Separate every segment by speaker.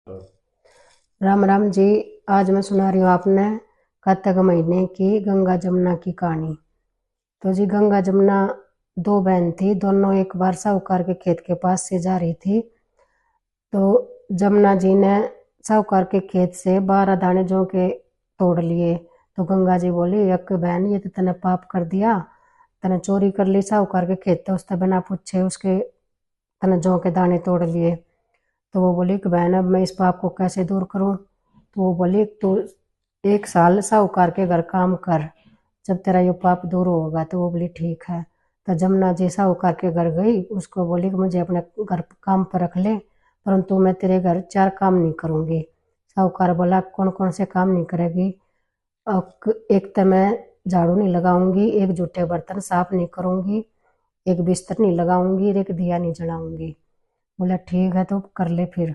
Speaker 1: राम राम जी। आज मैं सुना रही हूँ आपने कार्तिक महीने की गंगा जमुना की कहानी। तो जी गंगा जमुना दो बहन थी, दोनों एक बार साहूकार के खेत के पास से जा रही थी। तो जमुना जी ने साहूकार के खेत से 12 दाने जौ के तोड़ लिए। तो गंगा जी बोली, एक बहन ये तो तने पाप कर दिया, तने चोरी कर ली साहूकार के खेत, तो उससे बिना पूछे उसके तने जौ के दाने तोड़ लिए। तो वो बोली कि बहन अब मैं इस पाप को कैसे दूर करूं। तो वो बोली तो 1 साल साहूकार के घर काम कर, जब तेरा ये पाप दूर होगा। तो वो बोली ठीक है। तो जमुना जी साहूकार के घर गई, उसको बोली कि मुझे अपने घर काम पर रख ले, परंतु मैं तेरे घर 4 काम नहीं करूंगी। साहूकार बोला कौन कौन से काम नहीं करेगी। एक तो मैं झाड़ू नहीं लगाऊंगी, एक जूठे बर्तन साफ नहीं करूंगी, एक बिस्तर नहीं लगाऊंगी, एक दिया नहीं जलाऊंगी। बोला ठीक है तो कर ले फिर।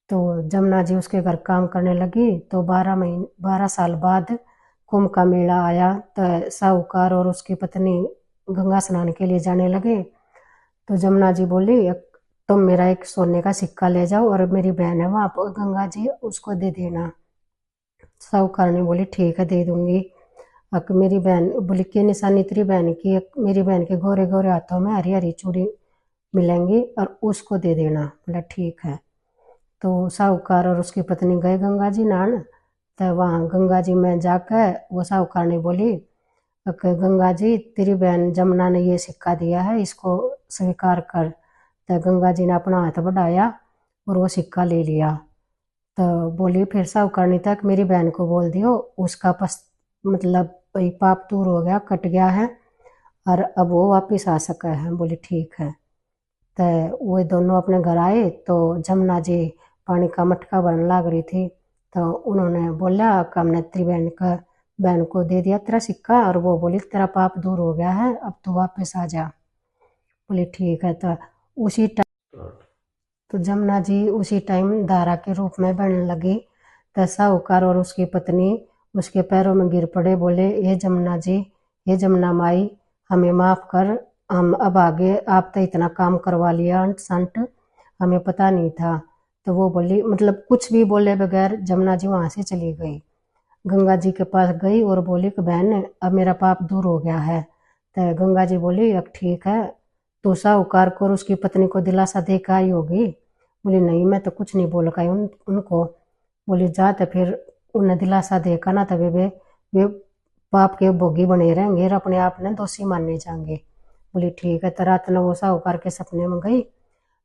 Speaker 1: तो जमुना जी उसके घर काम करने लगी। तो 12 साल बाद कुंभ का मेला आया। तो साहूकार और उसकी पत्नी गंगा स्नान के लिए जाने लगे। तो जमुना जी बोली तुम मेरा एक सोने का सिक्का ले जाओ और मेरी बहन है वहां पर गंगा जी, उसको दे देना। साहूकार ने बोली ठीक है दे दूंगी। अब मेरी बहन बोली की निशानी तेरी बहन की, मेरी बहन के गोरे गोरे हाथों में हरी हरी चूड़ी मिलेंगी और उसको दे देना। बोला ठीक है। तो साहूकार और उसकी पत्नी गए गंगा जी नहान। तो वहाँ गंगा जी में जाकर वो साहूकार ने बोली कि गंगा जी तेरी बहन जमुना ने ये सिक्का दिया है, इसको स्वीकार कर। तो गंगा जी ने अपना हाथ बढ़ाया और वो सिक्का ले लिया। तो बोली फिर साहूकार ने तक मेरी बहन को बोल दियो, उसका मतलब पाप दूर हो गया, कट गया है और अब वो वापिस आ सका है। बोली ठीक है। तो वो दोनों अपने घर आए। तो जमुना जी पानी का मटका भरने लग रही थी। तो उन्होंने बोला कि हमने तेरी बहन को दे दिया तेरा सिक्का, और वो बोली तेरा पाप दूर हो गया है, अब तो वापस आ जा। बोली ठीक है। तो उसी टाइम तो जमुना जी उसी टाइम धारा के रूप में बनने लगी। तो साहूकार और उसकी पत्नी उसके पैरों में गिर पड़े, बोले ये जमुना जी, ये जमुना माई, हमें माफ कर, हम अब आगे आप तो इतना काम करवा लिया अंट संट, हमें पता नहीं था। तो वो बोली मतलब कुछ भी बोले बगैर जमुना जी वहां से चली गई। गंगा जी के पास गई और बोली कि बहन अब मेरा पाप दूर हो गया है। तो गंगा जी बोली अब ठीक है, तो साहूकार को और उसकी पत्नी को दिलासा दे के आई होगी। बोली नहीं मैं तो कुछ नहीं बोल पाई उनको। बोली जा तो फिर उन्हें दिलासा देकर ना तभी वे पाप के भोगी बने रहेंगे और अपने आप ने दोषी माने जाएंगे। बोली ठीक है। तो रात ने वो साहूकार के सपने में गई।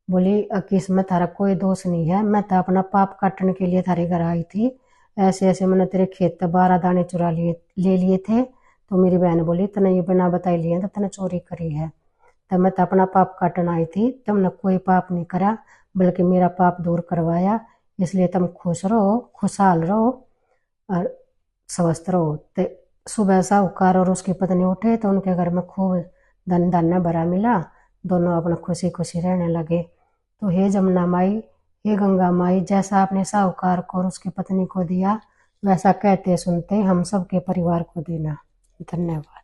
Speaker 1: बोली कि इसमें थारा कोई दोष नहीं है, मैं तो अपना पाप काटने के लिए थारे घर आई थी, ऐसे ऐसे मैंने तेरे खेत से 12 दाने चुरा लिए ले लिए थे। तो मेरी बहन बोली तने ये बिना बताई लिए तो तने चोरी करी है। तो मैं तो अपना पाप काटने आई थी, तुमने कोई पाप नहीं करा बल्कि मेरा पाप दूर करवाया, इसलिए तुम खुश रहो, खुशहाल रहो और स्वस्थ रहो। तो सुबह साहूकार और उसकी पत्नी उठे तो उनके घर में खूब धन धान्य भरा मिला। दोनों अपना खुशी खुशी रहने लगे। तो हे जमुना माई, हे गंगा माई, जैसा आपने साहूकार को और उसकी पत्नी को दिया वैसा कहते सुनते हम सबके परिवार को देना। धन्यवाद।